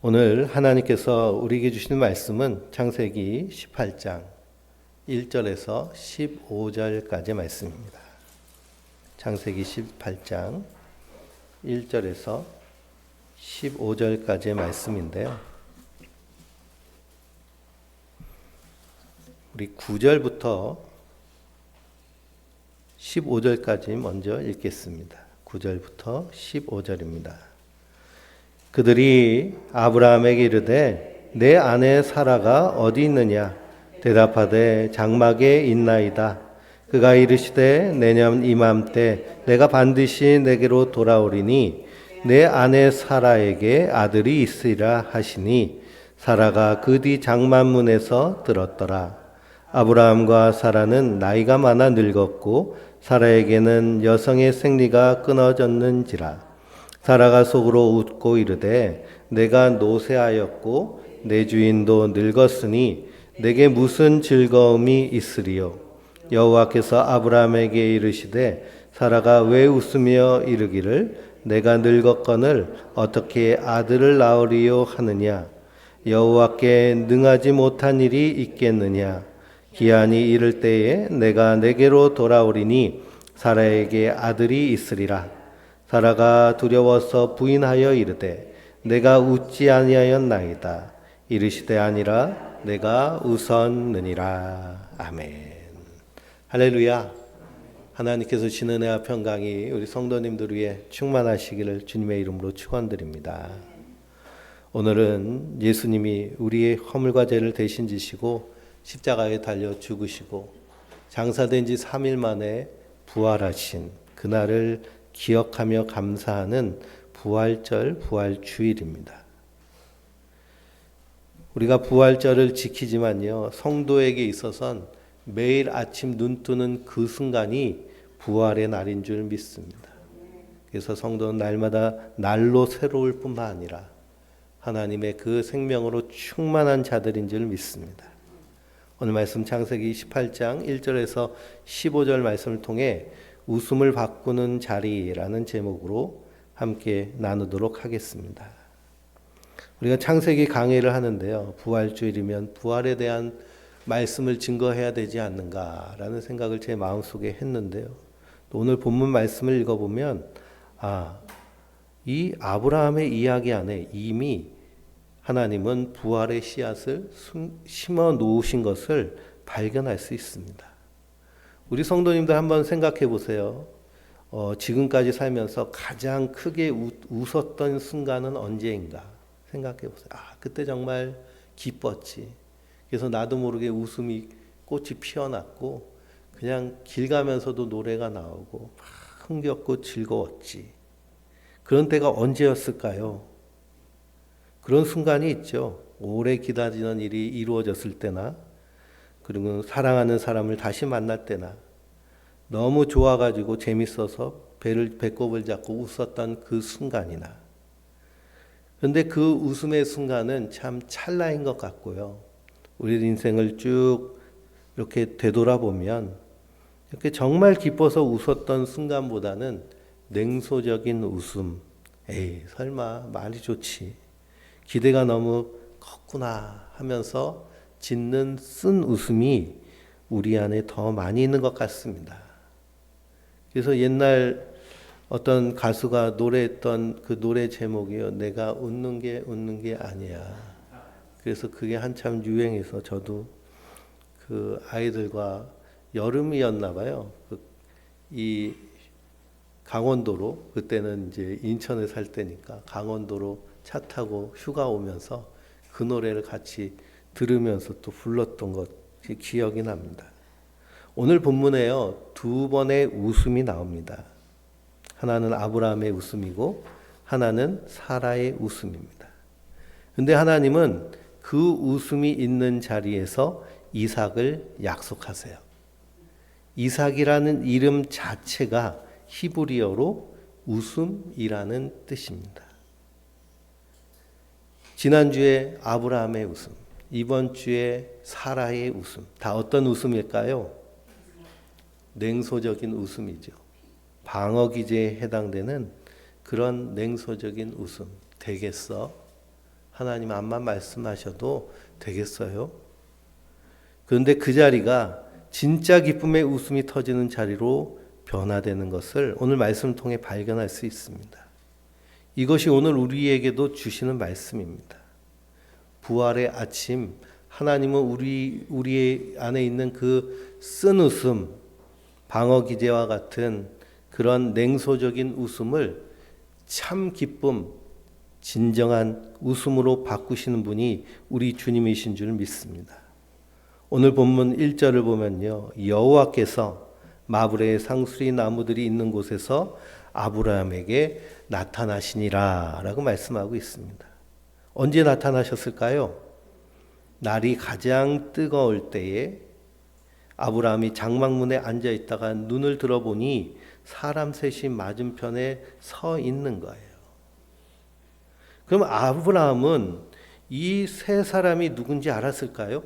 오늘 하나님께서 우리에게 주시는 말씀은 창세기 18장 1절에서 15절까지 말씀입니다. 창세기 18장 1절에서 15절까지의 말씀인데요. 우리 9절부터 15절까지 먼저 읽겠습니다. 9절부터 15절입니다. 그들이 아브라함에게 이르되 내 아내 사라가 어디 있느냐? 대답하되 장막에 있나이다. 그가 이르시되 내년 이맘때 내가 반드시 내게로 돌아오리니 내 아내 사라에게 아들이 있으리라 하시니 사라가 그 뒤 장막문에서 들었더라. 아브라함과 사라는 나이가 많아 늙었고 사라에게는 여성의 생리가 끊어졌는지라. 사라가 속으로 웃고 이르되 내가 노쇠하였고 내 주인도 늙었으니 내게 무슨 즐거움이 있으리요. 여호와께서 아브라함에게 이르시되 사라가 왜 웃으며 이르기를 내가 늙었거늘 어떻게 아들을 낳으리요 하느냐. 여호와께 능하지 못한 일이 있겠느냐. 기한이 이를 때에 내가 내게로 돌아오리니 사라에게 아들이 있으리라. 사라가 두려워서 부인하여 이르되 내가 웃지 아니하였나이다. 이르시되 아니라 내가 웃었느니라. 아멘. 할렐루야. 하나님께서 주시는 은혜와 평강이 우리 성도님들 위해 충만하시기를 주님의 이름으로 축원드립니다. 오늘은 예수님이 우리의 허물과 죄를 대신 지시고 십자가에 달려 죽으시고 장사된 지 3일 만에 부활하신 그날을 기억하며 감사하는 부활절, 부활주일입니다. 우리가 부활절을 지키지만요, 성도에게 있어서는 매일 아침 눈 뜨는 그 순간이 부활의 날인 줄 믿습니다. 그래서 성도는 날마다 날로 새로울 뿐만 아니라 하나님의 그 생명으로 충만한 자들인 줄 믿습니다. 오늘 말씀 창세기 18장 1절에서 15절 말씀을 통해 웃음을 바꾸는 자리라는 제목으로 함께 나누도록 하겠습니다. 우리가 창세기 강해를 하는데요. 부활주일이면 부활에 대한 말씀을 증거해야 되지 않는가라는 생각을 제 마음속에 했는데요. 오늘 본문 말씀을 읽어보면 이 아브라함의 이야기 안에 이미 하나님은 부활의 씨앗을 심어 놓으신 것을 발견할 수 있습니다. 우리 성도님들 한번 생각해 보세요. 지금까지 살면서 가장 크게 웃었던 순간은 언제인가 생각해 보세요. 그때 정말 기뻤지. 그래서 나도 모르게 웃음이 꽃이 피어났고 그냥 길 가면서도 노래가 나오고 막 흥겹고 즐거웠지. 그런 때가 언제였을까요? 그런 순간이 있죠. 오래 기다리는 일이 이루어졌을 때나 그리고 사랑하는 사람을 다시 만날 때나 너무 좋아가지고 재밌어서 배꼽을 잡고 웃었던 그 순간이나. 그런데 그 웃음의 순간은 참 찰나인 것 같고요. 우리 인생을 쭉 이렇게 되돌아보면 이렇게 정말 기뻐서 웃었던 순간보다는 냉소적인 웃음. 설마 말이 좋지. 기대가 너무 컸구나 하면서 짓는 쓴 웃음이 우리 안에 더 많이 있는 것 같습니다. 그래서 옛날 어떤 가수가 노래했던 그 노래 제목이요. 내가 웃는 게 아니야. 그래서 그게 한참 유행해서 저도 그 아이들과 여름이었나 봐요. 이 강원도로 그때는 이제 인천에 살 때니까 강원도로 차 타고 휴가 오면서 그 노래를 같이 들으면서 또 불렀던 것이 기억이 납니다. 오늘 본문에요. 두 번의 웃음이 나옵니다. 하나는 아브라함의 웃음이고 하나는 사라의 웃음입니다. 그런데 하나님은 그 웃음이 있는 자리에서 이삭을 약속하세요. 이삭이라는 이름 자체가 히브리어로 웃음이라는 뜻입니다. 지난주에 아브라함의 웃음, 이번 주에 사라의 웃음, 다 어떤 웃음일까요? 냉소적인 웃음이죠. 방어 기제에 해당되는 그런 냉소적인 웃음. 되겠어? 하나님 앞만 말씀하셔도 되겠어요? 그런데 그 자리가 진짜 기쁨의 웃음이 터지는 자리로 변화되는 것을 오늘 말씀을 통해 발견할 수 있습니다. 이것이 오늘 우리에게도 주시는 말씀입니다. 부활의 아침, 하나님은 우리 안에 있는 그 쓴 웃음, 방어 기제와 같은 그런 냉소적인 웃음을 참 기쁨, 진정한 웃음으로 바꾸시는 분이 우리 주님이신 줄 믿습니다. 오늘 본문 1절을 보면요, 여호와께서 마브레의 상수리 나무들이 있는 곳에서 아브라함에게 나타나시니라 라고 말씀하고 있습니다. 언제 나타나셨을까요? 날이 가장 뜨거울 때에 아브라함이 장막문에 앉아 있다가 눈을 들어보니 사람 셋이 맞은편에 서 있는 거예요. 그럼 아브라함은 이 세 사람이 누군지 알았을까요?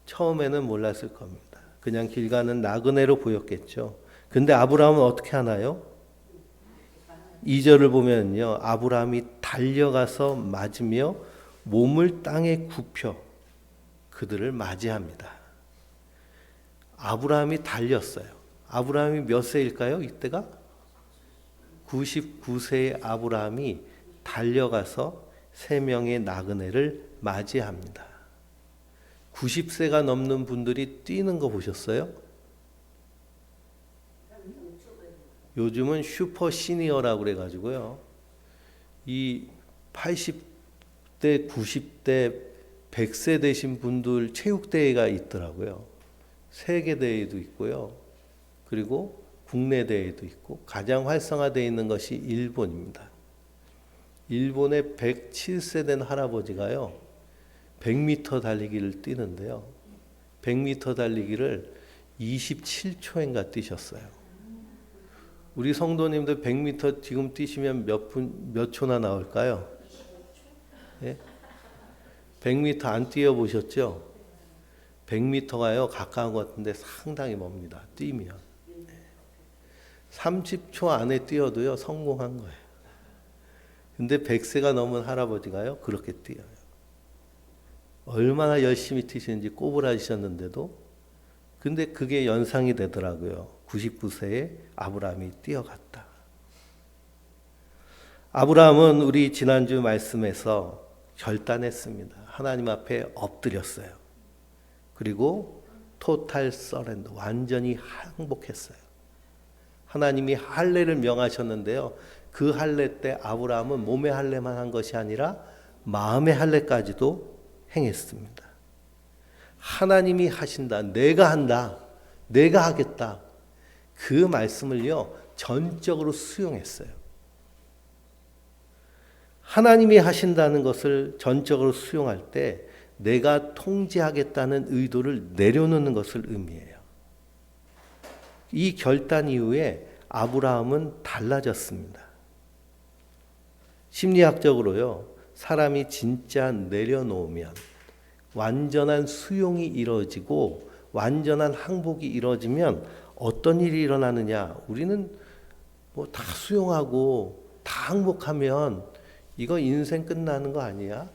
처음에는 몰랐을 겁니다. 그냥 길 가는 나그네로 보였겠죠. 근데 아브라함은 어떻게 하나요? 2절을 보면요, 아브라함이 달려가서 맞으며 몸을 땅에 굽혀 그들을 맞이합니다. 아브라함이 달렸어요. 아브라함이 몇 세일까요? 이때가 99세의 아브라함이 달려가서 세 명의 나그네를 맞이합니다. 90세가 넘는 분들이 뛰는 거 보셨어요? 요즘은 슈퍼 시니어라고 그래가지고요, 이 80대, 90대, 100세 되신 분들 체육대회가 있더라고요. 세계대회도 있고요. 그리고 국내 대회도 있고 가장 활성화되어 있는 것이 일본입니다. 일본의 107세 된 할아버지가요, 100m 달리기를 뛰는데요. 100m 달리기를 27초인가 뛰셨어요. 우리 성도님들 100m 지금 뛰시면 몇 초나 나올까요? 예? 100m 안 뛰어보셨죠? 100m가요, 가까운 것 같은데 상당히 멉니다. 뛰면. 30초 안에 뛰어도요, 성공한 거예요. 근데 100세가 넘은 할아버지가요, 그렇게 뛰어요. 얼마나 열심히 뛰시는지 꼬부라지셨는데도, 근데 그게 연상이 되더라고요. 99세에 아브라함이 뛰어갔다. 아브라함은 우리 지난주 말씀에서 결단했습니다. 하나님 앞에 엎드렸어요. 그리고 토탈 서렌더, 완전히 항복했어요. 하나님이 할례를 명하셨는데요, 그 할례 때 아브라함은 몸의 할례만 한 것이 아니라 마음의 할례까지도 행했습니다. 하나님이 하신다, 내가 한다, 내가 하겠다, 그 말씀을요 전적으로 수용했어요. 하나님이 하신다는 것을 전적으로 수용할 때 내가 통제하겠다는 의도를 내려놓는 것을 의미해요. 이 결단 이후에 아브라함은 달라졌습니다. 심리학적으로요, 사람이 진짜 내려놓으면 완전한 수용이 이루어지고 완전한 항복이 이루어지면 어떤 일이 일어나느냐, 우리는 뭐 다 수용하고 다 항복하면 이거 인생 끝나는 거 아니야?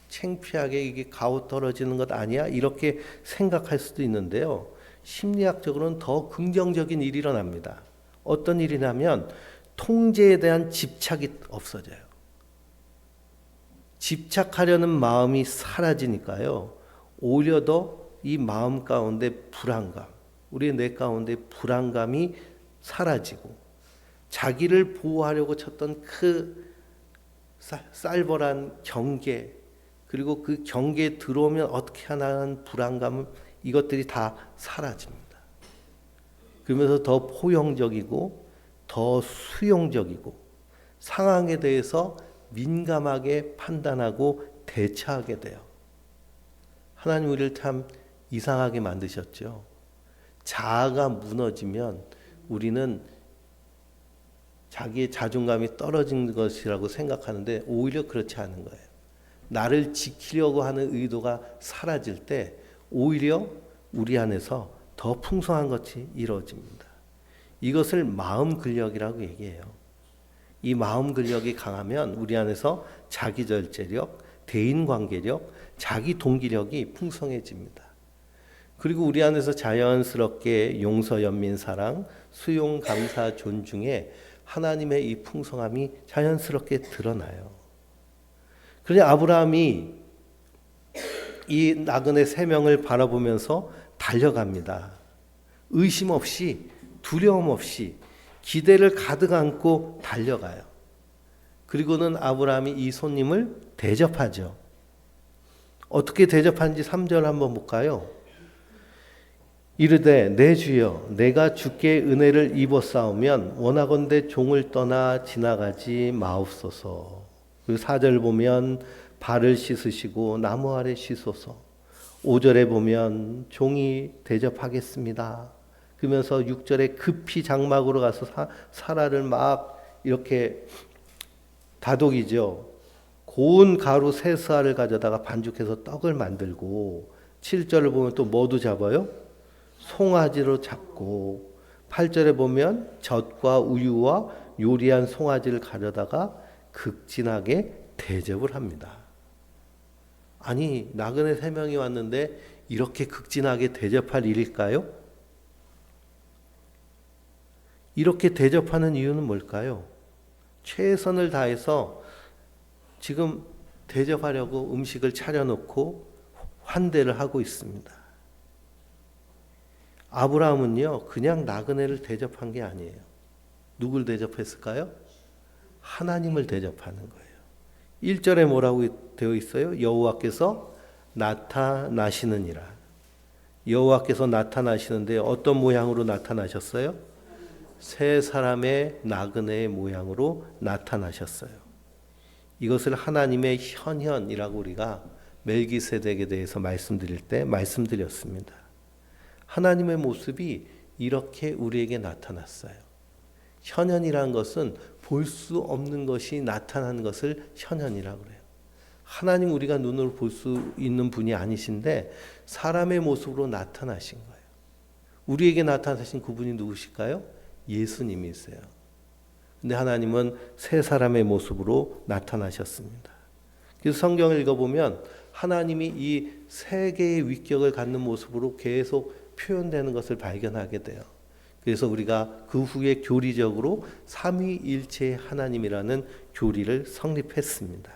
창피하게 이게 가오 떨어지는 것 아니야? 이렇게 생각할 수도 있는데요, 심리학적으로는 더 긍정적인 일이 일어납니다. 어떤 일이냐면 통제에 대한 집착이 없어져요. 집착하려는 마음이 사라지니까요, 오히려 더 이 마음 가운데 불안감, 우리의 뇌 가운데 불안감이 사라지고, 자기를 보호하려고 쳤던 그 쌀벌한 경계, 그리고 그 경계에 들어오면 어떻게 하나는 불안감, 이것들이 다 사라집니다. 그러면서 더 포용적이고 더 수용적이고 상황에 대해서 민감하게 판단하고 대처하게 돼요. 하나님 우리를 참 이상하게 만드셨죠. 자아가 무너지면 우리는 자기의 자존감이 떨어진 것이라고 생각하는데 오히려 그렇지 않은 거예요. 나를 지키려고 하는 의도가 사라질 때 오히려 우리 안에서 더 풍성한 것이 이루어집니다. 이것을 마음 근력이라고 얘기해요. 이 마음 근력이 강하면 우리 안에서 자기 절제력, 대인 관계력, 자기 동기력이 풍성해집니다. 그리고 우리 안에서 자연스럽게 용서, 연민, 사랑, 수용, 감사, 존중에 하나님의 이 풍성함이 자연스럽게 드러나요. 그러니 아브라함이 이 나그네 3명을 바라보면서 달려갑니다. 의심 없이, 두려움 없이 기대를 가득 안고 달려가요. 그리고는 아브라함이 이 손님을 대접하죠. 어떻게 대접하는지 3절 한번 볼까요? 이르되 내 주여 내가 주께 은혜를 입었사오면 원하건대 종을 떠나 지나가지 마옵소서. 그리고 4절 보면 발을 씻으시고 나무 아래 쉬소서. 5절에 보면 종이 대접하겠습니다. 그러면서 6절에 급히 장막으로 가서 사라를 막 이렇게 다독이죠. 고운 가루 3스아를 가져다가 반죽해서 떡을 만들고 7절을 보면 또 뭐도 잡아요? 송아지로 잡고 8절에 보면 젖과 우유와 요리한 송아지를 가져다가 극진하게 대접을 합니다. 아니 나그네 3명이 왔는데 이렇게 극진하게 대접할 일일까요? 이렇게 대접하는 이유는 뭘까요? 최선을 다해서 지금 대접하려고 음식을 차려놓고 환대를 하고 있습니다. 아브라함은요 그냥 나그네를 대접한 게 아니에요. 누굴 대접했을까요? 하나님을 대접하는 거예요. 1절에 뭐라고 되어 있어요? 여호와께서 나타나시느니라. 여호와께서 나타나시는데 어떤 모양으로 나타나셨어요? 세 사람의 나그네의 모양으로 나타나셨어요. 이것을 하나님의 현현이라고 우리가 멜기세덱에 대해서 말씀드릴 때 말씀드렸습니다. 하나님의 모습이 이렇게 우리에게 나타났어요. 현현이라는 것은 볼 수 없는 것이 나타나는 것을 현현이라고 그래요. 하나님 우리가 눈으로 볼 수 있는 분이 아니신데 사람의 모습으로 나타나신 거예요. 우리에게 나타나신 그분이 누구실까요? 예수님이세요. 근데 하나님은 세 사람의 모습으로 나타나셨습니다. 그래서 성경을 읽어보면 하나님이 이 세 개의 위격을 갖는 모습으로 계속 표현되는 것을 발견하게 돼요. 그래서 우리가 그 후에 교리적으로 삼위일체의 하나님이라는 교리를 성립했습니다.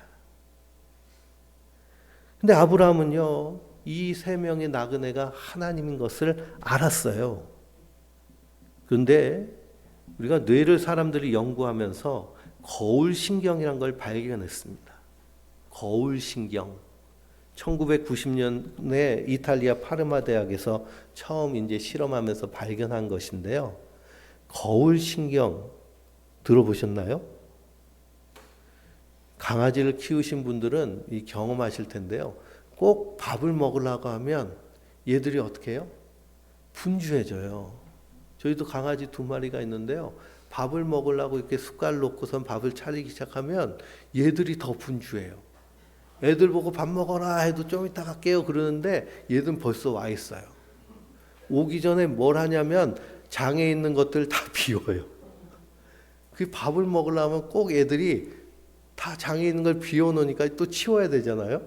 근데 아브라함은요, 이 3명의 나그네가 하나님인 것을 알았어요. 그런데 우리가 뇌를 사람들이 연구하면서 거울신경이라는 걸 발견했습니다. 거울신경. 1990년에 이탈리아 파르마 대학에서 처음 이제 실험하면서 발견한 것인데요. 거울신경 들어보셨나요? 강아지를 키우신 분들은 이 경험하실 텐데요. 꼭 밥을 먹으려고 하면 얘들이 어떻게 해요? 분주해져요. 저희도 강아지 2마리가 있는데요. 밥을 먹으려고 이렇게 숟갈 놓고선 밥을 차리기 시작하면 얘들이 더 분주해요. 애들 보고 밥 먹어라 해도 좀 이따가 깨요 그러는데 얘들은 벌써 와 있어요. 오기 전에 뭘 하냐면 장에 있는 것들 다 비워요. 그 밥을 먹으려면 꼭 애들이 다 장에 있는 걸 비워놓으니까 또 치워야 되잖아요.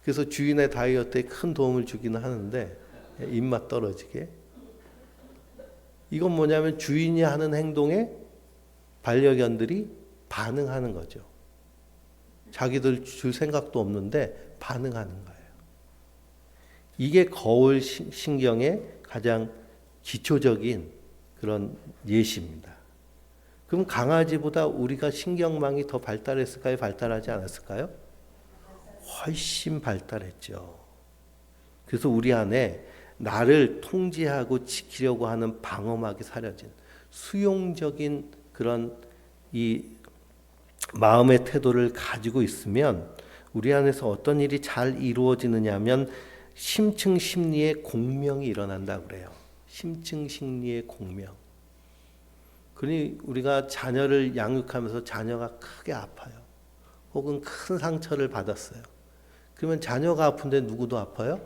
그래서 주인의 다이어트에 큰 도움을 주기는 하는데 입맛 떨어지게. 이건 뭐냐면 주인이 하는 행동에 반려견들이 반응하는 거죠. 자기들 줄 생각도 없는데 반응하는 거예요. 이게 거울 신경의 가장 기초적인 그런 예시입니다. 그럼 강아지보다 우리가 신경망이 더 발달했을까요? 발달하지 않았을까요? 훨씬 발달했죠. 그래서 우리 안에 나를 통제하고 지키려고 하는 방어막이 사려진 수용적인 그런 이 마음의 태도를 가지고 있으면 우리 안에서 어떤 일이 잘 이루어지느냐 하면 심층 심리의 공명이 일어난다고 그래요. 심층 심리의 공명. 그러니 우리가 자녀를 양육하면서 자녀가 크게 아파요. 혹은 큰 상처를 받았어요. 그러면 자녀가 아픈데 누구도 아파요?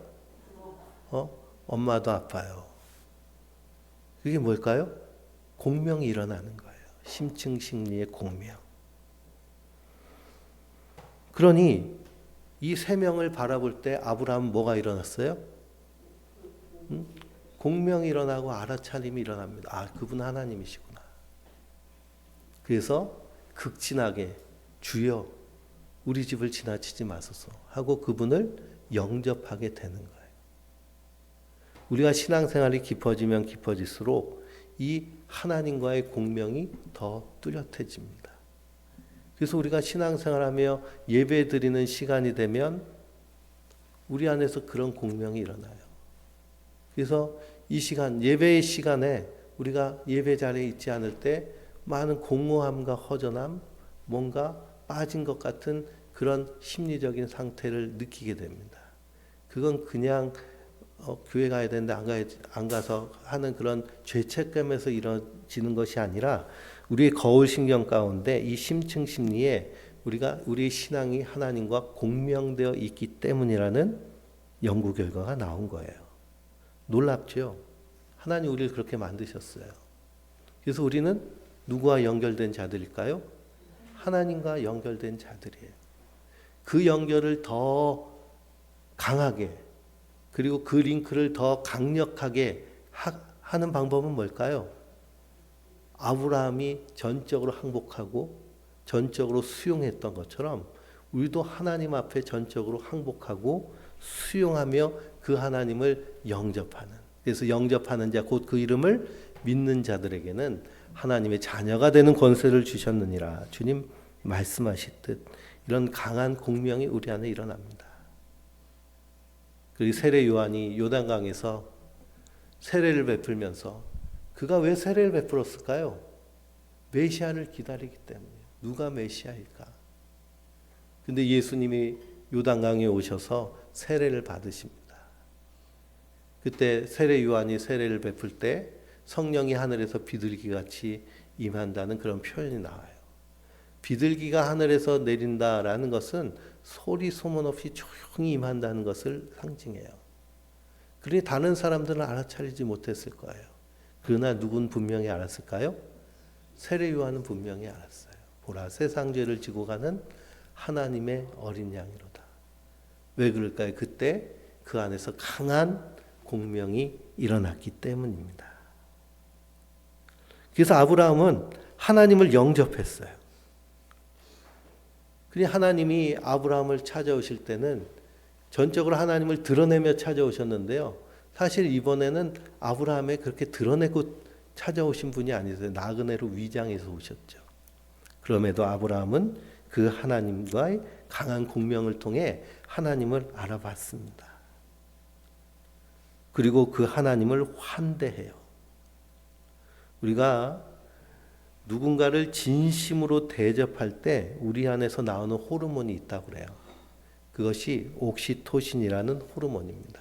엄마도 아파요. 그게 뭘까요? 공명이 일어나는 거예요. 심층 심리의 공명. 그러니 이 세 명을 바라볼 때 아브라함은 뭐가 일어났어요? 공명이 일어나고 알아차림이 일어납니다. 아, 그분 하나님이시구나. 그래서 극진하게 주여 우리 집을 지나치지 마소서 하고 그분을 영접하게 되는 거예요. 우리가 신앙생활이 깊어지면 깊어질수록 이 하나님과의 공명이 더 뚜렷해집니다. 그래서 우리가 신앙생활하며 예배 드리는 시간이 되면 우리 안에서 그런 공명이 일어나요. 그래서 이 시간, 예배의 시간에 우리가 예배 자리에 있지 않을 때 많은 공허함과 허전함, 뭔가 빠진 것 같은 그런 심리적인 상태를 느끼게 됩니다. 그건 그냥 교회 가야 되는데 안 가서 하는 그런 죄책감에서 이루어지는 것이 아니라 우리의 거울 신경 가운데 이 심층 심리에 우리 신앙이 하나님과 공명되어 있기 때문이라는 연구 결과가 나온 거예요. 놀랍죠? 하나님 우리를 그렇게 만드셨어요. 그래서 우리는 누구와 연결된 자들일까요? 하나님과 연결된 자들이에요. 그 연결을 더 강하게 그리고 그 링크를 더 강력하게 하는 방법은 뭘까요? 아브라함이 전적으로 항복하고 전적으로 수용했던 것처럼 우리도 하나님 앞에 전적으로 항복하고 수용하며 그 하나님을 영접하는, 그래서 영접하는 자 곧 그 이름을 믿는 자들에게는 하나님의 자녀가 되는 권세를 주셨느니라 주님 말씀하시듯 이런 강한 공명이 우리 안에 일어납니다. 그리고 세례 요한이 요단강에서 세례를 베풀면서 그가 왜 세례를 베풀었을까요? 메시아를 기다리기 때문에. 누가 메시아일까? 근데 예수님이 요단강에 오셔서 세례를 받으십니다. 그때 세례 요한이 세례를 베풀 때 성령이 하늘에서 비둘기같이 임한다는 그런 표현이 나와요. 비둘기가 하늘에서 내린다라는 것은 소리 소문 없이 조용히 임한다는 것을 상징해요. 그러니 다른 사람들은 알아차리지 못했을 거예요. 그러나 누군 분명히 알았을까요? 세례 요한은 분명히 알았어요. 보라, 세상 죄를 지고 가는 하나님의 어린 양이로다. 왜 그럴까요? 그때 그 안에서 강한 공명이 일어났기 때문입니다. 그래서 아브라함은 하나님을 영접했어요. 그러니 하나님이 아브라함을 찾아오실 때는 전적으로 하나님을 드러내며 찾아오셨는데요. 사실 이번에는 아브라함에 그렇게 드러내고 찾아오신 분이 아니세요. 나그네로 위장해서 오셨죠. 그럼에도 아브라함은 그 하나님과의 강한 공명을 통해 하나님을 알아봤습니다. 그리고 그 하나님을 환대해요. 우리가 누군가를 진심으로 대접할 때 우리 안에서 나오는 호르몬이 있다고 그래요. 그것이 옥시토신이라는 호르몬입니다.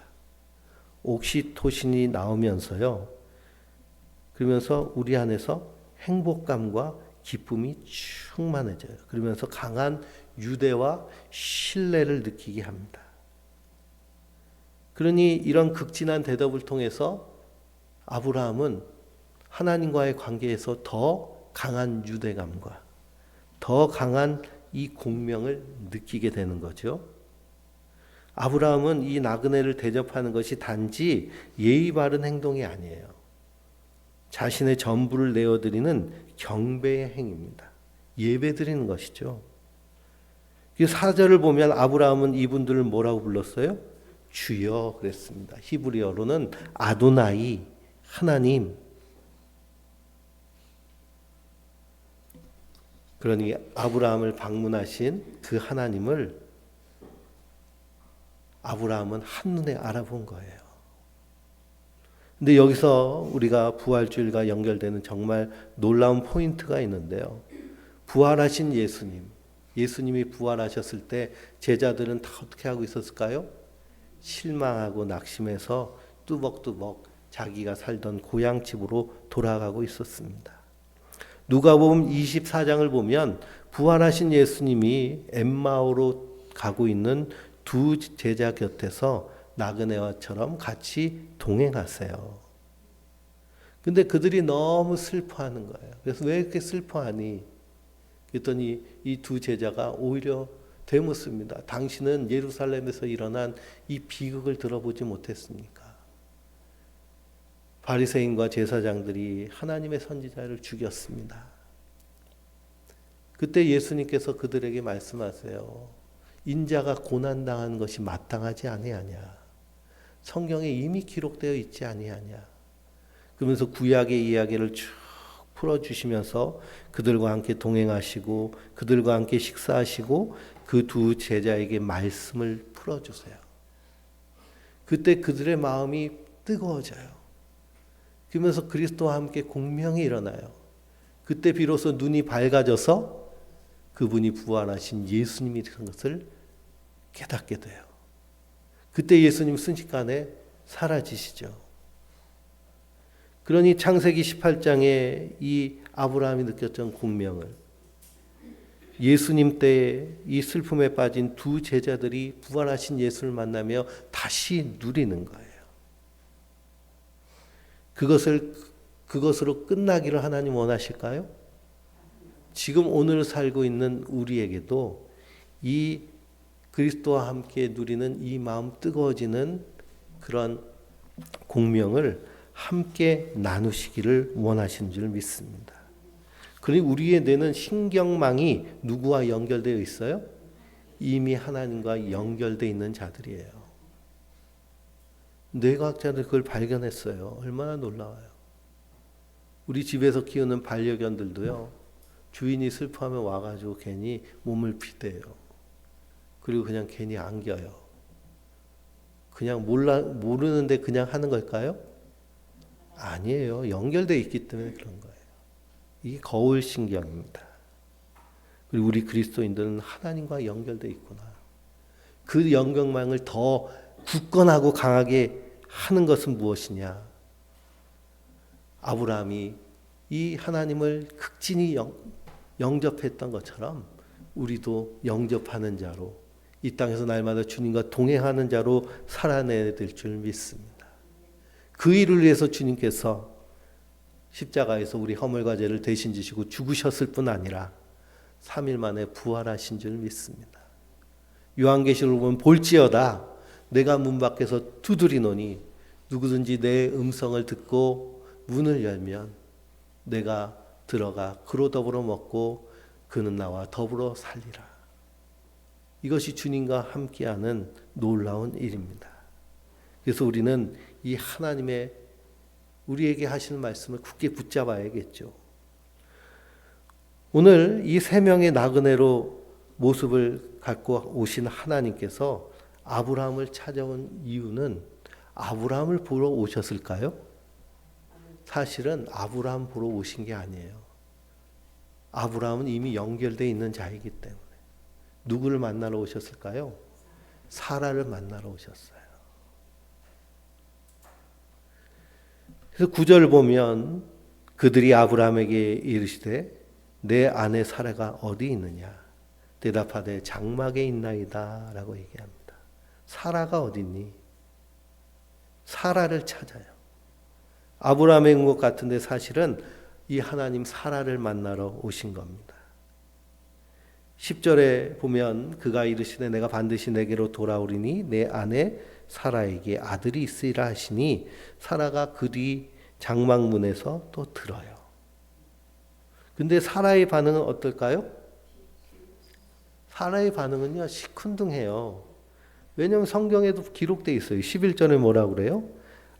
옥시토신이 나오면서요. 그러면서 우리 안에서 행복감과 기쁨이 충만해져요. 그러면서 강한 유대와 신뢰를 느끼게 합니다. 그러니 이런 극진한 대답을 통해서 아브라함은 하나님과의 관계에서 더 강한 유대감과 더 강한 이 공명을 느끼게 되는 거죠. 아브라함은 이 나그네를 대접하는 것이 단지 예의 바른 행동이 아니에요. 자신의 전부를 내어드리는 경배의 행위입니다. 예배드리는 것이죠. 4절을 보면 아브라함은 이분들을 뭐라고 불렀어요? 주여 그랬습니다. 히브리어로는 아도나이, 하나님. 그러니 아브라함을 방문하신 그 하나님을 아브라함은 한눈에 알아본 거예요. 근데 여기서 우리가 부활주일과 연결되는 정말 놀라운 포인트가 있는데요. 부활하신 예수님이 부활하셨을 때 제자들은 다 어떻게 하고 있었을까요? 실망하고 낙심해서 뚜벅뚜벅 자기가 살던 고향집으로 돌아가고 있었습니다. 누가복음 24장을 보면 부활하신 예수님이 엠마오로 가고 있는 두 제자 곁에서 나그네와처럼 같이 동행하세요. 근데 그들이 너무 슬퍼하는 거예요. 그래서 왜 이렇게 슬퍼하니? 그랬더니 이 두 제자가 오히려 되묻습니다. 당신은 예루살렘에서 일어난 이 비극을 들어보지 못했습니까? 바리새인과 제사장들이 하나님의 선지자를 죽였습니다. 그때 예수님께서 그들에게 말씀하세요. 인자가 고난당하는 것이 마땅하지 아니하냐. 성경에 이미 기록되어 있지 아니하냐. 그러면서 구약의 이야기를 쭉 풀어주시면서 그들과 함께 동행하시고 그들과 함께 식사하시고 그 두 제자에게 말씀을 풀어주세요. 그때 그들의 마음이 뜨거워져요. 그러면서 그리스도와 함께 공명이 일어나요. 그때 비로소 눈이 밝아져서 그분이 부활하신 예수님이라는 것을 깨닫게 돼요. 그때 예수님 순식간에 사라지시죠. 그러니 창세기 18장에 이 아브라함이 느꼈던 공명을 예수님 때에 이 슬픔에 빠진 두 제자들이 부활하신 예수를 만나며 다시 누리는 거예요. 그것으로 끝나기를 하나님 원하실까요? 지금 오늘 살고 있는 우리에게도 이 그리스도와 함께 누리는 이 마음 뜨거워지는 그런 공명을 함께 나누시기를 원하시는 줄 믿습니다. 그러니 우리의 뇌는 신경망이 누구와 연결되어 있어요? 이미 하나님과 연결되어 있는 자들이에요. 뇌과학자들 그걸 발견했어요. 얼마나 놀라워요. 우리 집에서 키우는 반려견들도요. 주인이 슬퍼하면 와가지고 괜히 몸을 비대요. 그리고 그냥 괜히 안겨요. 그냥 모르는데 그냥 하는 걸까요? 아니에요. 연결되어 있기 때문에 그런 거예요. 이게 거울신경입니다. 그리고 우리 그리스도인들은 하나님과 연결되어 있구나. 그 연결망을 더 굳건하고 강하게 하는 것은 무엇이냐? 아브라함이 이 하나님을 극진히 영접했던 것처럼 우리도 영접하는 자로 이 땅에서 날마다 주님과 동행하는 자로 살아내야 될 줄 믿습니다. 그 일을 위해서 주님께서 십자가에서 우리 허물과 죄를 대신 지시고 죽으셨을 뿐 아니라 3일 만에 부활하신 줄 믿습니다. 요한계시록을 보면 볼지어다 내가 문 밖에서 두드리노니 누구든지 내 음성을 듣고 문을 열면 내가 들어가 그로 더불어 먹고 그는 나와 더불어 살리라. 이것이 주님과 함께하는 놀라운 일입니다. 그래서 우리는 이 하나님의 우리에게 하시는 말씀을 굳게 붙잡아야겠죠. 오늘 이 세 명의 나그네로 모습을 갖고 오신 하나님께서 아브라함을 찾아온 이유는 아브라함을 보러 오셨을까요? 사실은 아브라함 보러 오신 게 아니에요. 아브라함은 이미 연결되어 있는 자이기 때문에. 누구를 만나러 오셨을까요? 사라를 만나러 오셨어요. 그래서 9절 보면 그들이 아브라함에게 이르시되 내 아내 사라가 어디 있느냐? 대답하되 장막에 있나이다 라고 얘기합니다. 사라가 어디 있니? 사라를 찾아요. 아브라함의 온 것 같은데 사실은 이 하나님 사라를 만나러 오신 겁니다. 10절에 보면 그가 이르시되 내가 반드시 내게로 돌아오리니 내 아내 사라에게 아들이 있으리라 하시니 사라가 그 뒤 장막문에서 또 들어요. 근데 사라의 반응은 어떨까요? 사라의 반응은요 시큰둥해요. 왜냐하면 성경에도 기록되어 있어요. 11절에 뭐라고 그래요?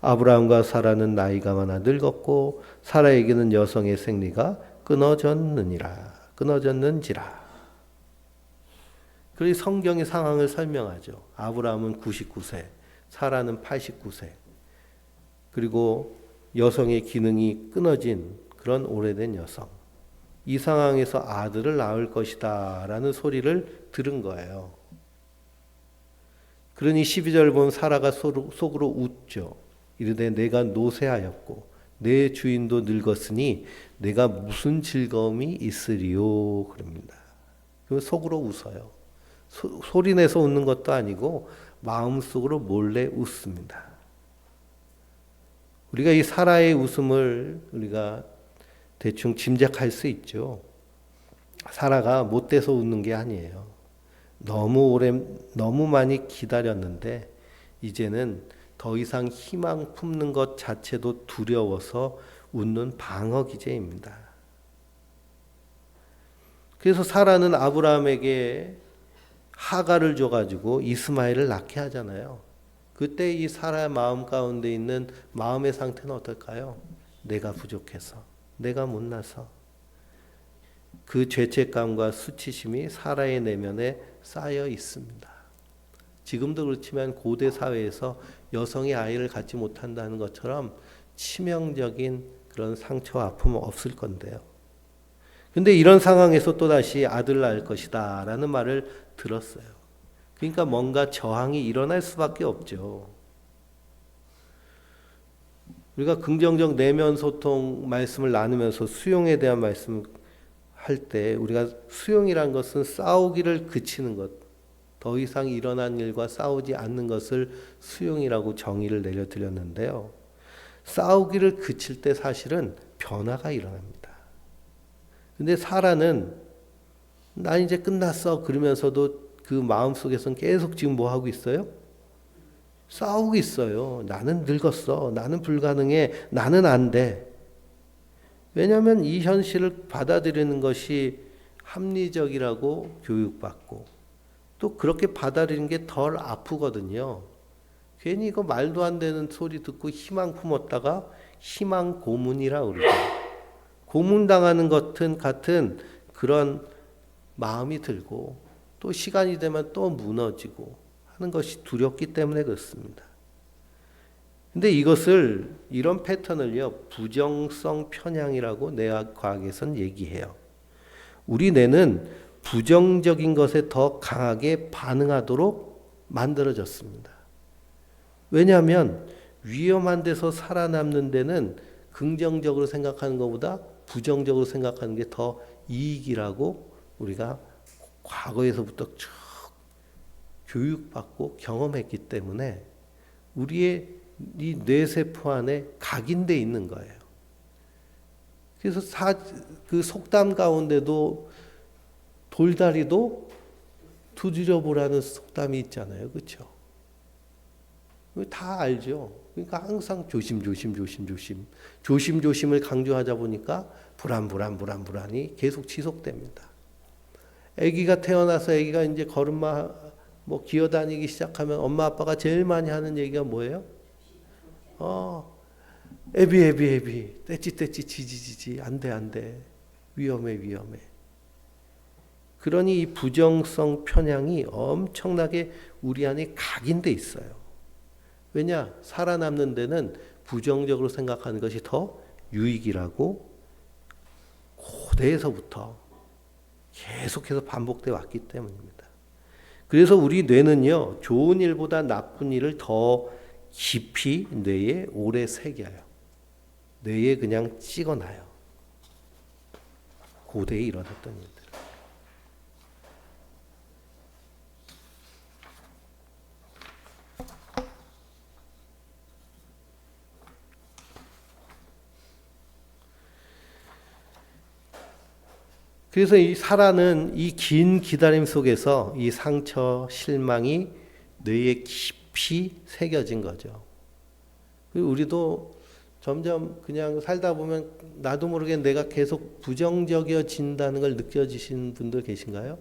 아브라함과 사라는 나이가 많아 늙었고 사라에게는 여성의 생리가 끊어졌는지라. 그래서 성경의 상황을 설명하죠. 아브라함은 99세, 사라는 89세. 그리고 여성의 기능이 끊어진 그런 오래된 여성. 이 상황에서 아들을 낳을 것이다 라는 소리를 들은 거예요. 그러니 12절 보면 사라가 속으로 웃죠. 이르되 내가 노쇠하였고 내 주인도 늙었으니 내가 무슨 즐거움이 있으리요 그럽니다. 그럼 속으로 웃어요. 소리내서 웃는 것도 아니고 마음속으로 몰래 웃습니다. 우리가 이 사라의 웃음을 우리가 대충 짐작할 수 있죠. 사라가 못돼서 웃는 게 아니에요. 너무 많이 기다렸는데 이제는 더 이상 희망 품는 것 자체도 두려워서 웃는 방어 기제입니다. 그래서 사라는 아브라함에게 하가를 줘가지고 이스마엘을 낳게 하잖아요. 그때 이 사라의 마음 가운데 있는 마음의 상태는 어떨까요? 내가 부족해서, 내가 못나서. 그 죄책감과 수치심이 사라의 내면에 쌓여 있습니다. 지금도 그렇지만 고대 사회에서 여성이 아이를 갖지 못한다는 것처럼 치명적인 그런 상처와 아픔은 없을 건데요. 근데 이런 상황에서 또다시 아들 낳을 것이다 라는 말을 들었어요. 그러니까 뭔가 저항이 일어날 수밖에 없죠. 우리가 긍정적 내면 소통 말씀을 나누면서 수용에 대한 말씀을 할 때 우리가 수용이란 것은 싸우기를 그치는 것, 더 이상 일어난 일과 싸우지 않는 것을 수용이라고 정의를 내려드렸는데요. 싸우기를 그칠 때 사실은 변화가 일어납니다. 근데 사라는 난 이제 끝났어 그러면서도 그 마음속에서는 계속 지금 뭐 하고 있어요? 싸우고 있어요. 나는 늙었어. 나는 불가능해. 나는 안 돼. 왜냐하면 이 현실을 받아들이는 것이 합리적이라고 교육받고 또 그렇게 받아들이는 게 덜 아프거든요. 괜히 이거 말도 안 되는 소리 듣고 희망 품었다가 희망 고문이라 그러죠. 고문당하는 같은 그런 마음이 들고 또 시간이 되면 또 무너지고 하는 것이 두렵기 때문에 그렇습니다. 근데 이런 패턴을요, 부정성 편향이라고 뇌과학에서는 얘기해요. 우리 뇌는 부정적인 것에 더 강하게 반응하도록 만들어졌습니다. 왜냐하면 위험한 데서 살아남는 데는 긍정적으로 생각하는 것보다 부정적으로 생각하는 게 더 이익이라고 우리가 과거에서부터 쭉 교육받고 경험했기 때문에 우리의 이 뇌세포 안에 각인되어 있는 거예요. 그래서 그 속담 가운데도 돌다리도 두드려 보라는 속담이 있잖아요. 그렇죠? 다 알죠. 그러니까 항상 조심조심을 강조하다 보니까 불안이 계속 지속됩니다. 아기가 태어나서 아기가 이제 걸음마 기어다니기 시작하면 엄마 아빠가 제일 많이 하는 얘기가 뭐예요? 애비 떼찌 지지지지 안 돼 위험해. 그러니 이 부정성 편향이 엄청나게 우리 안에 각인돼 있어요. 왜냐? 살아남는 데는 부정적으로 생각하는 것이 더 유익이라고 고대에서부터 계속해서 반복돼 왔기 때문입니다. 그래서 우리 뇌는요, 좋은 일보다 나쁜 일을 더 깊이 뇌에 오래 새겨요. 뇌에 그냥 찍어놔요. 고대에 일어났던 일들. 그래서 이 사라는 이 긴 기다림 속에서 이 상처, 실망이 뇌에 깊이 새겨진 거죠. 그리고 우리도 점점 그냥 살다 보면 나도 모르게 내가 계속 부정적이어진다는 걸 느껴지시는 분들 계신가요?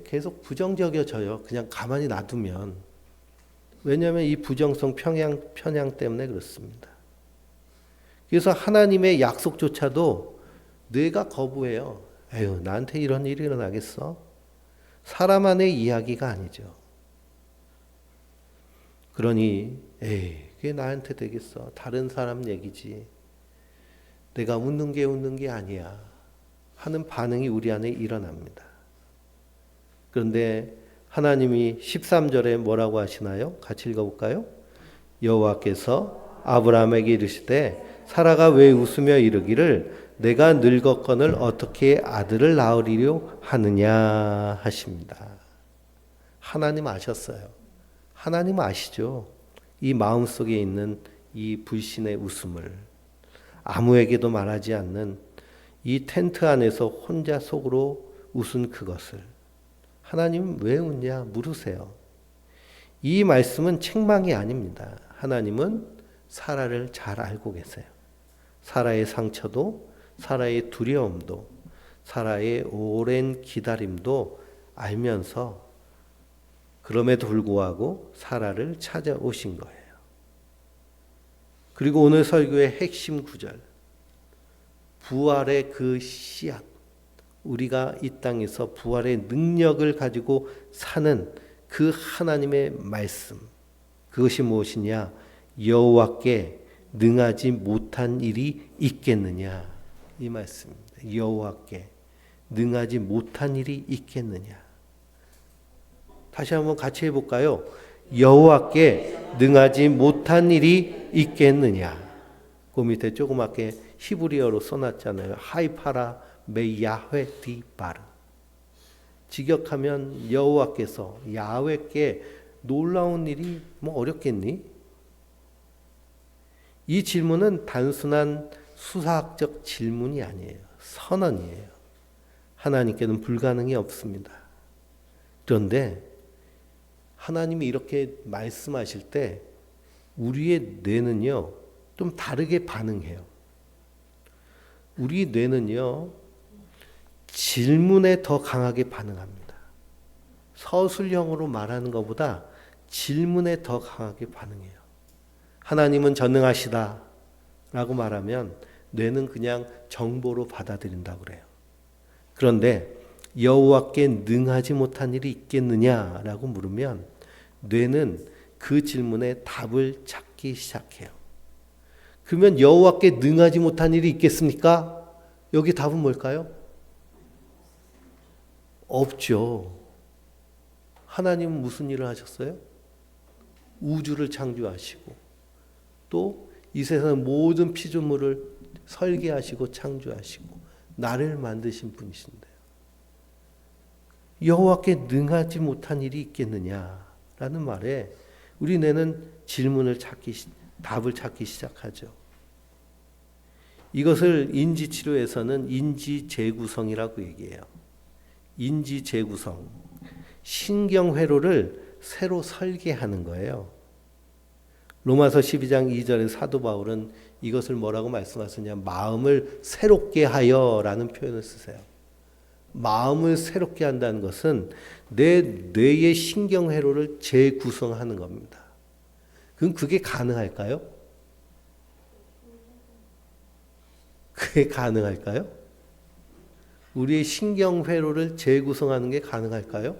계속 부정적이어져요. 그냥 가만히 놔두면. 왜냐하면 이 부정성 편향 때문에 그렇습니다. 그래서 하나님의 약속조차도 뇌가 거부해요. 에휴, 나한테 이런 일이 일어나겠어? 사람만의 이야기가 아니죠. 그러니 에이, 그게 나한테 되겠어. 다른 사람 얘기지. 내가 웃는 게 아니야. 하는 반응이 우리 안에 일어납니다. 그런데 하나님이 13절에 뭐라고 하시나요? 같이 읽어볼까요? 여호와께서 아브라함에게 이르시되 사라가 왜 웃으며 이르기를 내가 늙었거늘 어떻게 아들을 낳으리려 하느냐 하십니다. 하나님 아셨어요. 하나님 아시죠? 이 마음속에 있는 이 불신의 웃음을 아무에게도 말하지 않는 이 텐트 안에서 혼자 속으로 웃은 그것을 하나님 왜 웃냐 물으세요. 이 말씀은 책망이 아닙니다. 하나님은 사라를 잘 알고 계세요. 사라의 상처도, 사라의 두려움도, 사라의 오랜 기다림도 알면서 그럼에도 불구하고 사라를 찾아오신 거예요. 그리고 오늘 설교의 핵심 구절, 부활의 그 씨앗, 우리가 이 땅에서 부활의 능력을 가지고 사는 그 하나님의 말씀, 그것이 무엇이냐? 여호와께 능하지 못한 일이 있겠느냐? 이 말씀입니다. 여호와께 능하지 못한 일이 있겠느냐? 다시 한번 같이 해볼까요? 여호와께 능하지 못한 일이 있겠느냐? 그 밑에 조그맣게 히브리어로 써놨잖아요. 하이파라 메 야훼 디 바르. 직역하면 여호와께서 야훼께 놀라운 일이 뭐 어렵겠니? 이 질문은 단순한 수사학적 질문이 아니에요. 선언이에요. 하나님께는 불가능이 없습니다. 그런데 하나님이 이렇게 말씀하실 때 우리의 뇌는요, 좀 다르게 반응해요. 우리 뇌는요, 질문에 더 강하게 반응합니다. 서술형으로 말하는 것보다 질문에 더 강하게 반응해요. 하나님은 전능하시다 라고 말하면 뇌는 그냥 정보로 받아들인다고 그래요. 그런데 여호와께 능하지 못한 일이 있겠느냐라고 물으면 뇌는 그 질문에 답을 찾기 시작해요. 그러면 여호와께 능하지 못한 일이 있겠습니까? 여기 답은 뭘까요? 없죠. 하나님은 무슨 일을 하셨어요? 우주를 창조하시고 또 이 세상 모든 피조물을 설계하시고 창조하시고 나를 만드신 분이신데요. 여호와께 능하지 못한 일이 있겠느냐라는 말에 우리 뇌는 답을 찾기 시작하죠. 이것을 인지치료에서는 인지재구성이라고 얘기해요. 인지재구성, 신경회로를 새로 설계하는 거예요. 로마서 12장 2절에 사도 바울은 이것을 뭐라고 말씀하시냐, 마음을 새롭게 하여라는 표현을 쓰세요. 마음을 새롭게 한다는 것은 내 뇌의 신경회로를 재구성하는 겁니다. 그럼 그게 가능할까요? 그게 가능할까요? 우리의 신경회로를 재구성하는 게 가능할까요?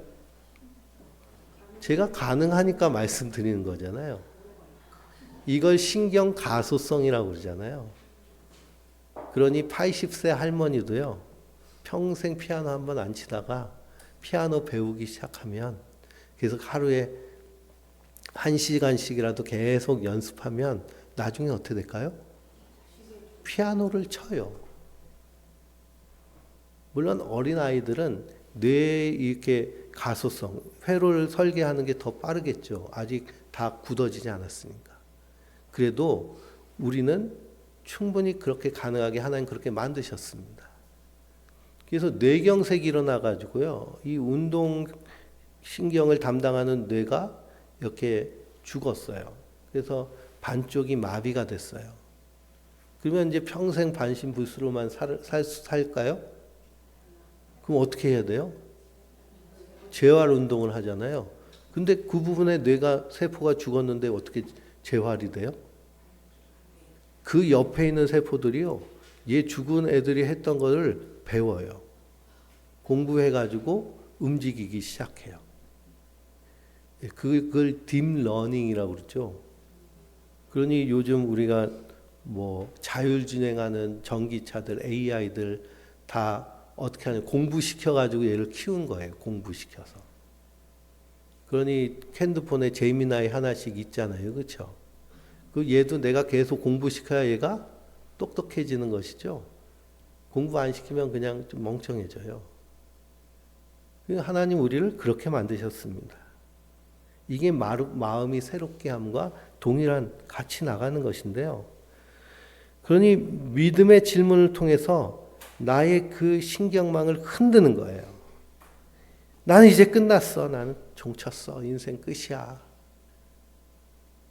제가 가능하니까 말씀드리는 거잖아요. 이걸 신경가소성이라고 그러잖아요. 그러니 80세 할머니도요, 평생 피아노 한번 안 치다가 피아노 배우기 시작하면 계속 하루에 1시간씩이라도 계속 연습하면 나중에 어떻게 될까요? 피아노를 쳐요. 물론 어린아이들은 뇌에 이렇게 가소성, 회로를 설계하는 게 더 빠르겠죠. 아직 다 굳어지지 않았으니까. 그래도 우리는 충분히 그렇게 가능하게 하나님 그렇게 만드셨습니다. 그래서 뇌경색이 일어나가지고요, 이 운동신경을 담당하는 뇌가 이렇게 죽었어요. 그래서 반쪽이 마비가 됐어요. 그러면 이제 평생 반신불수로만 살까요? 그럼 어떻게 해야 돼요? 재활 운동을 하잖아요. 근데 그 부분에 뇌가 세포가 죽었는데 어떻게 재활이 돼요? 그 옆에 있는 세포들이요, 얘 죽은 애들이 했던 거를 배워요. 공부해가지고 움직이기 시작해요. 그걸 딥러닝이라고 그러죠. 그러니 요즘 우리가 뭐 자율주행하는 전기차들, AI들 다 어떻게 하냐, 공부시켜가지고 얘를 키운 거예요. 공부시켜서. 그러니 핸드폰에 제미나이 하나씩 있잖아요. 그렇죠? 그 얘도 내가 계속 공부시켜야 얘가 똑똑해지는 것이죠. 공부 안 시키면 그냥 좀 멍청해져요. 하나님 우리를 그렇게 만드셨습니다. 이게 마음이 새롭게 함과 동일한 같이 나가는 것인데요. 그러니 믿음의 질문을 통해서 나의 그 신경망을 흔드는 거예요. 나는 이제 끝났어. 나는 종쳤어. 인생 끝이야.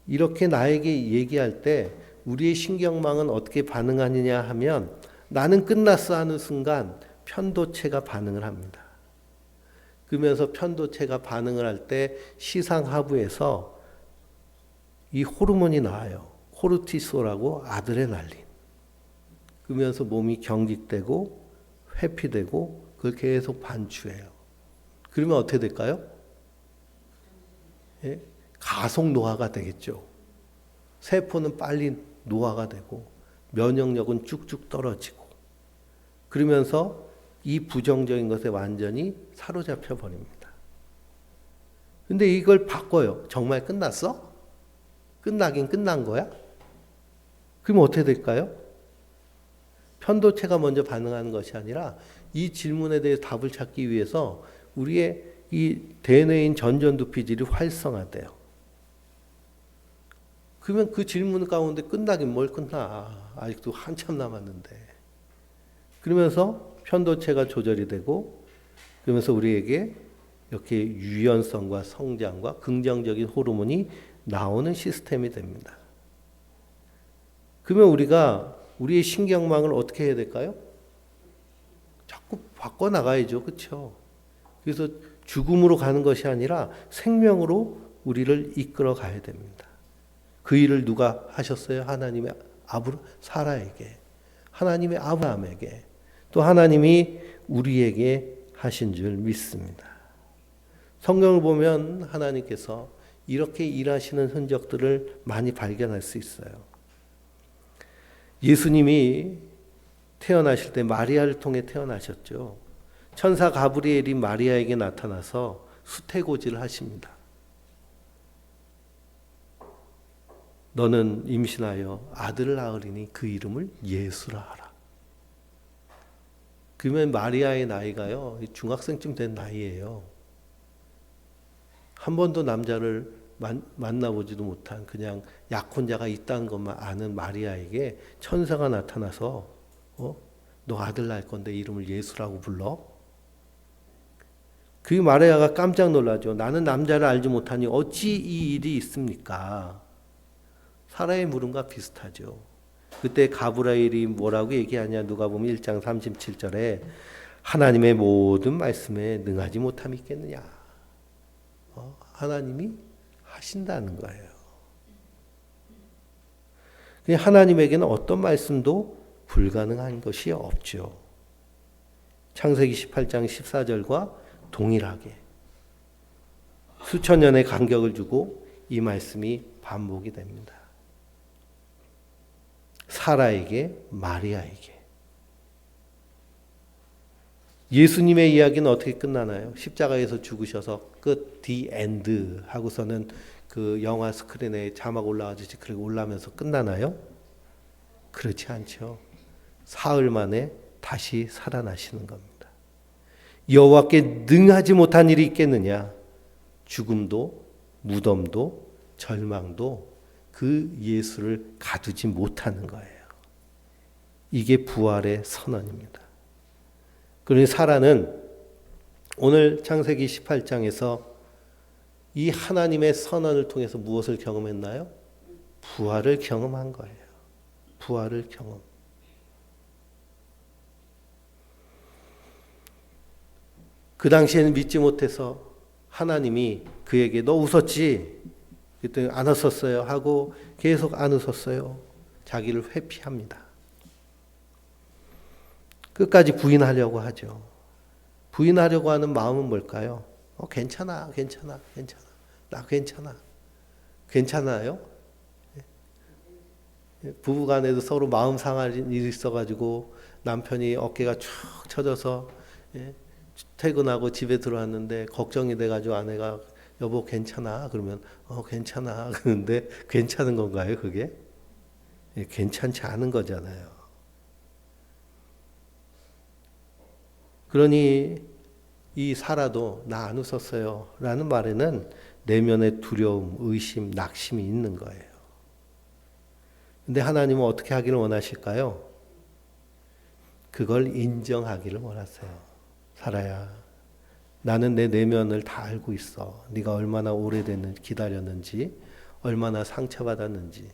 이렇게 나에게 얘기할 때 우리의 신경망은 어떻게 반응하느냐 하면 나는 끝났어 하는 순간 편도체가 반응을 합니다. 그러면서 편도체가 반응을 할 때 시상하부에서 이 호르몬이 나와요. 코르티솔하고 아드레날린. 그러면서 몸이 경직되고 회피되고 그걸 계속 반추해요. 그러면 어떻게 될까요? 예? 가속 노화가 되겠죠. 세포는 빨리 노화가 되고 면역력은 쭉쭉 떨어지고 그러면서 이 부정적인 것에 완전히 사로잡혀 버립니다. 근데 이걸 바꿔요. 정말 끝났어? 끝나긴 끝난 거야? 그러면 어떻게 될까요? 편도체가 먼저 반응하는 것이 아니라 이 질문에 대해 답을 찾기 위해서 우리의 이 대뇌인 전전두피질이 활성화돼요. 그러면 그 질문 가운데 끝나긴 뭘 끝나. 아직도 한참 남았는데. 그러면서 편도체가 조절이 되고 그러면서 우리에게 이렇게 유연성과 성장과 긍정적인 호르몬이 나오는 시스템이 됩니다. 그러면 우리가 우리의 신경망을 어떻게 해야 될까요? 자꾸 바꿔나가야죠. 그렇죠? 그래서 죽음으로 가는 것이 아니라 생명으로 우리를 이끌어 가야 됩니다. 그 일을 누가 하셨어요? 하나님의 사라에게, 하나님의 아브라함에게, 또 하나님이 우리에게 하신 줄 믿습니다. 성경을 보면 하나님께서 이렇게 일하시는 흔적들을 많이 발견할 수 있어요. 예수님이 태어나실 때 마리아를 통해 태어나셨죠. 천사 가브리엘이 마리아에게 나타나서 수태고지를 하십니다. 너는 임신하여 아들을 낳으리니 그 이름을 예수라 하라. 그러면 마리아의 나이가요, 중학생쯤 된 나이예요. 한 번도 남자를 만나보지도 못한 그냥 약혼자가 있다는 것만 아는 마리아에게 천사가 나타나서 너 아들 낳을 건데 이름을 예수라고 불러? 그 마리아가 깜짝 놀라죠. 나는 남자를 알지 못하니 어찌 이 일이 있습니까? 사라의 물음과 비슷하죠. 그때 가브리엘이 뭐라고 얘기하냐? 누가복음 1장 37절에 하나님의 모든 말씀에 능하지 못함이 있겠느냐? 하나님이 하신다는 거예요. 하나님에게는 어떤 말씀도 불가능한 것이 없죠. 창세기 18장 14절과 동일하게 수천 년의 간격을 주고 이 말씀이 반복이 됩니다. 사라에게, 마리아에게. 예수님의 이야기는 어떻게 끝나나요? 십자가에서 죽으셔서 끝, the end 하고서는 그 영화 스크린에 자막 올라가듯이 그렇게 올라오면서 끝나나요? 그렇지 않죠. 사흘 만에 다시 살아나시는 겁니다. 여호와께 능하지 못한 일이 있겠느냐? 죽음도, 무덤도, 절망도 그 예수를 가두지 못하는 거예요. 이게 부활의 선언입니다. 그러니 사라는 오늘 창세기 18장에서 이 하나님의 선언을 통해서 무엇을 경험했나요? 부활을 경험한 거예요. 부활을 경험. 그 당시에는 믿지 못해서 하나님이 그에게 너 웃었지? 그랬더니 안 웃었어요 하고 계속 안 웃었어요. 자기를 회피합니다. 끝까지 부인하려고 하죠. 부인하려고 하는 마음은 뭘까요? 괜찮아, 괜찮아, 괜찮아. 나 괜찮아. 괜찮아요? 부부간에도 서로 마음 상할 일이 있어가지고 남편이 어깨가 축 처져서 퇴근하고 집에 들어왔는데 걱정이 돼가지고 아내가 여보 괜찮아? 그러면 괜찮아. 그런데 괜찮은 건가요 그게? 괜찮지 않은 거잖아요. 그러니 이 사라도 나 안 웃었어요 라는 말에는 내면의 두려움, 의심, 낙심이 있는 거예요. 근데 하나님은 어떻게 하기를 원하실까요? 그걸 인정하기를 원하세요. 사라야, 나는 내 내면을 다 알고 있어. 네가 얼마나 오래됐는지 기다렸는지, 얼마나 상처받았는지,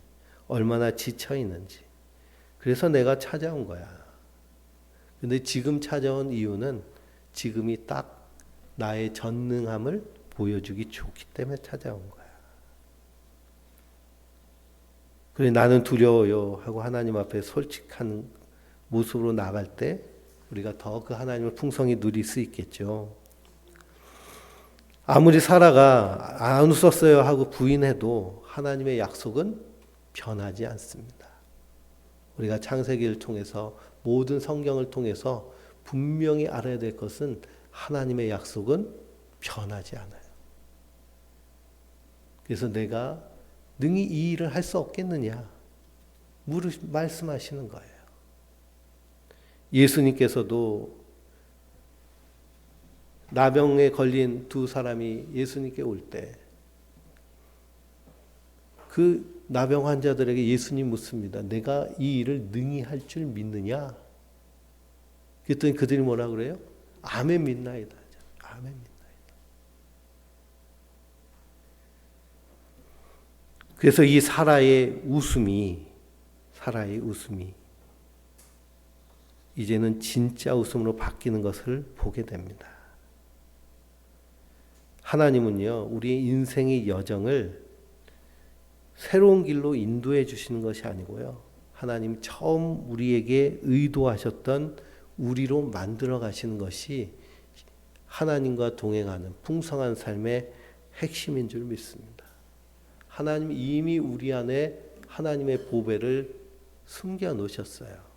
얼마나 지쳐 있는지. 그래서 내가 찾아온 거야. 근데 지금 찾아온 이유는 지금이 딱 나의 전능함을 보여주기 좋기 때문에 찾아온 거야. 그래 나는 두려워요 하고 하나님 앞에 솔직한 모습으로 나갈 때 우리가 더 그 하나님을 풍성히 누릴 수 있겠죠. 아무리 사라가 안 웃었어요 하고 부인해도 하나님의 약속은 변하지 않습니다. 우리가 창세기를 통해서 모든 성경을 통해서 분명히 알아야 될 것은 하나님의 약속은 변하지 않아요. 그래서 내가 능히 이 일을 할 수 없겠느냐 말씀하시는 거예요. 예수님께서도 나병에 걸린 두 사람이 예수님께 올 때 그 나병 환자들에게 예수님 묻습니다. 내가 이 일을 능히 할 줄 믿느냐? 그랬더니 그들이 뭐라 그래요? 아멘 믿나이다. 아멘 믿나이다. 그래서 이 사라의 웃음이 이제는 진짜 웃음으로 바뀌는 것을 보게 됩니다. 하나님은요, 우리의 인생의 여정을 새로운 길로 인도해 주시는 것이 아니고요. 하나님 처음 우리에게 의도하셨던 우리로 만들어 가시는 것이 하나님과 동행하는 풍성한 삶의 핵심인 줄 믿습니다. 하나님 이미 우리 안에 하나님의 보배를 숨겨 놓으셨어요.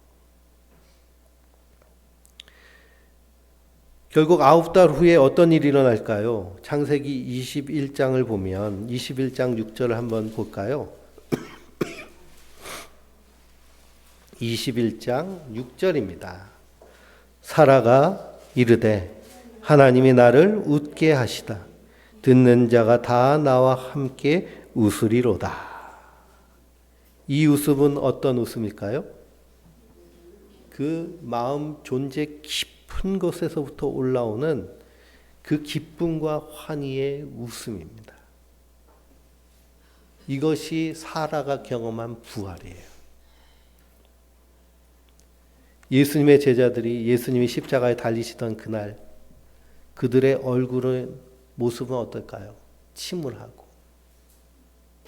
결국 9달 후에 어떤 일이 일어날까요? 창세기 21장을 보면 21장 6절을 한번 볼까요? 21장 6절입니다. 사라가 이르되 하나님이 나를 웃게 하시다. 듣는 자가 다 나와 함께 웃으리로다. 이 웃음은 어떤 웃음일까요? 그 마음 존재 깊은 곳에서부터 올라오는 그 기쁨과 환희의 웃음입니다. 이것이 사라가 경험한 부활이에요. 예수님의 제자들이 예수님이 십자가에 달리시던 그날 그들의 얼굴의 모습은 어떨까요? 침울하고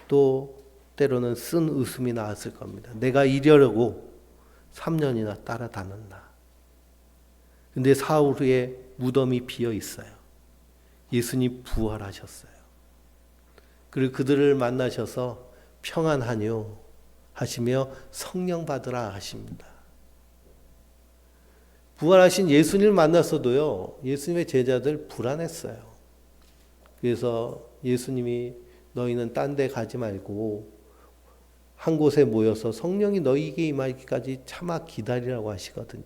또 때로는 쓴 웃음이 나왔을 겁니다. 내가 이러려고 3년이나 따라다녔나. 근데 사흘 후에 무덤이 비어 있어요. 예수님 부활하셨어요. 그리고 그들을 만나셔서 평안하뇨 하시며 성령 받으라 하십니다. 부활하신 예수님을 만났어도요, 예수님의 제자들 불안했어요. 그래서 예수님이 너희는 딴 데 가지 말고 한 곳에 모여서 성령이 너희에게 임하기까지 참아 기다리라고 하시거든요.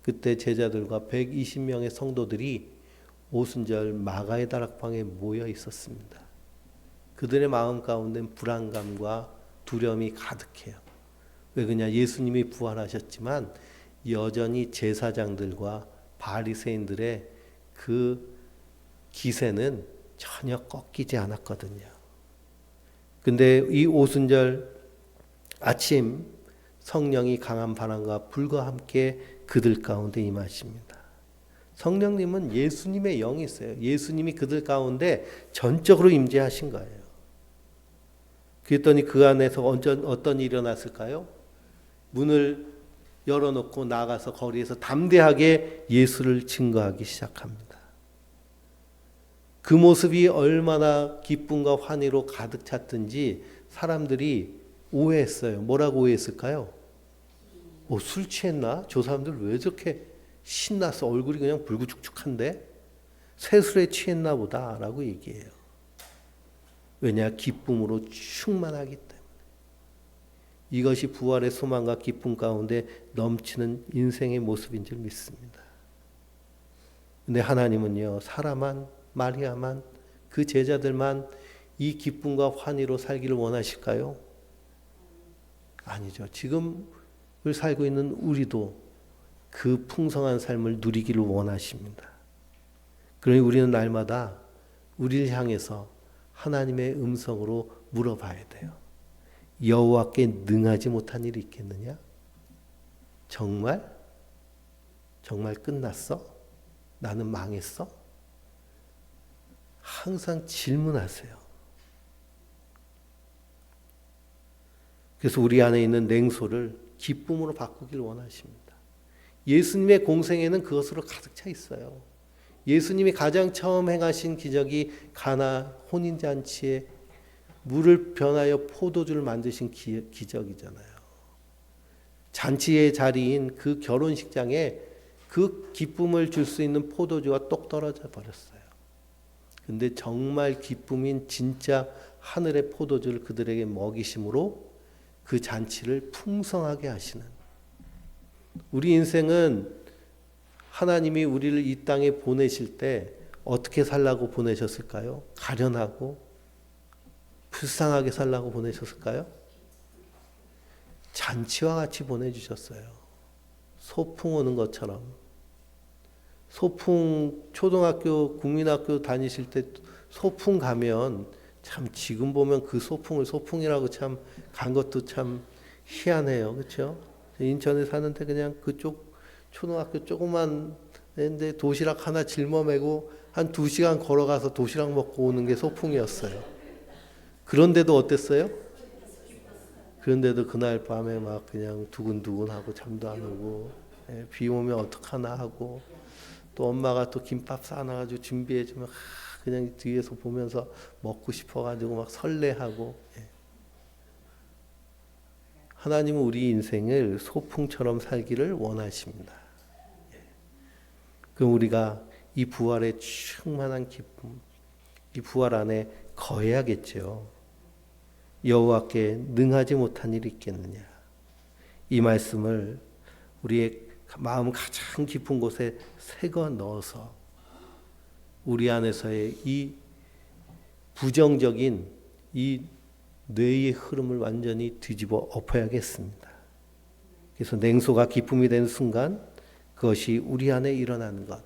그때 제자들과 120명의 성도들이 오순절 마가의 다락방에 모여 있었습니다. 그들의 마음 가운데는 불안감과 두려움이 가득해요. 왜 그러냐? 예수님이 부활하셨지만 여전히 제사장들과 바리새인들의 그 기세는 전혀 꺾이지 않았거든요. 근데 이 오순절 아침 성령이 강한 바람과 불과 함께 그들 가운데 임하십니다. 성령님은 예수님의 영이 있어요. 예수님이 그들 가운데 전적으로 임재하신 거예요. 그랬더니 그 안에서 어떤 일이 일어났을까요? 문을 열어놓고 나가서 거리에서 담대하게 예수를 증거하기 시작합니다. 그 모습이 얼마나 기쁨과 환희로 가득 찼든지 사람들이 오해했어요. 뭐라고 오해했을까요? 술 취했나? 저 사람들 왜 저렇게 신나서 얼굴이 그냥 불구죽죽한데? 새술에 취했나 보다라고 얘기해요. 왜냐? 기쁨으로 충만하기 때문에. 이것이 부활의 소망과 기쁨 가운데 넘치는 인생의 모습인 줄 믿습니다. 근데 하나님은요, 사라만, 마리아만, 그 제자들만 이 기쁨과 환희로 살기를 원하실까요? 아니죠. 지금을 살고 있는 우리도 그 풍성한 삶을 누리기를 원하십니다. 그러니 우리는 날마다 우리를 향해서 하나님의 음성으로 물어봐야 돼요. 여호와께 능하지 못한 일이 있겠느냐? 정말 끝났어? 나는 망했어? 항상 질문하세요. 그래서 우리 안에 있는 냉소를 기쁨으로 바꾸길 원하십니다. 예수님의 공생에는 그것으로 가득 차 있어요. 예수님이 가장 처음 행하신 기적이 가나 혼인잔치에 물을 변하여 포도주를 만드신 기적이잖아요. 잔치의 자리인 그 결혼식장에 그 기쁨을 줄 수 있는 포도주가 똑 떨어져 버렸어요. 근데 정말 기쁨인 진짜 하늘의 포도주를 그들에게 먹이심으로 그 잔치를 풍성하게 하시는, 우리 인생은 하나님이 우리를 이 땅에 보내실 때 어떻게 살라고 보내셨을까요? 가련하고 불쌍하게 살라고 보내셨을까요? 잔치와 같이 보내주셨어요. 소풍 오는 것처럼. 소풍, 초등학교, 국민학교 다니실 때 소풍 가면 참 지금 보면 그 소풍을 소풍이라고 참 간 것도 참 희한해요. 그렇죠? 인천에 사는데 그냥 그쪽 초등학교 조그만 데인데 도시락 하나 짊어매고 한 2시간 걸어가서 도시락 먹고 오는 게 소풍이었어요. 그런데도 어땠어요? 그런데도 그날 밤에 막 그냥 두근두근하고 잠도 안 오고, 비 오면 어떡하나 하고, 또 엄마가 또 김밥 싸놔가지고 준비해주면 그냥 뒤에서 보면서 먹고 싶어가지고 막 설레하고. 하나님은 우리 인생을 소풍처럼 살기를 원하십니다. 그럼 우리가 이 부활의 충만한 기쁨, 이 부활 안에 거해야겠죠. 여호와께 능하지 못한 일이 있겠느냐. 이 말씀을 우리의 마음 가장 깊은 곳에 새겨 넣어서 우리 안에서의 이 부정적인 이 뇌의 흐름을 완전히 뒤집어 엎어야겠습니다. 그래서 냉소가 기쁨이 되는 순간 그것이 우리 안에 일어나는 것,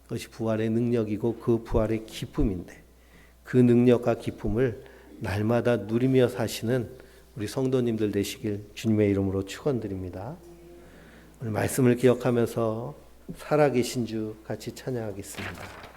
그것이 부활의 능력이고 그 부활의 기쁨인데, 그 능력과 기쁨을 날마다 누리며 사시는 우리 성도님들 되시길 주님의 이름으로 축원드립니다. 오늘 말씀을 기억하면서 살아계신 주 같이 찬양하겠습니다.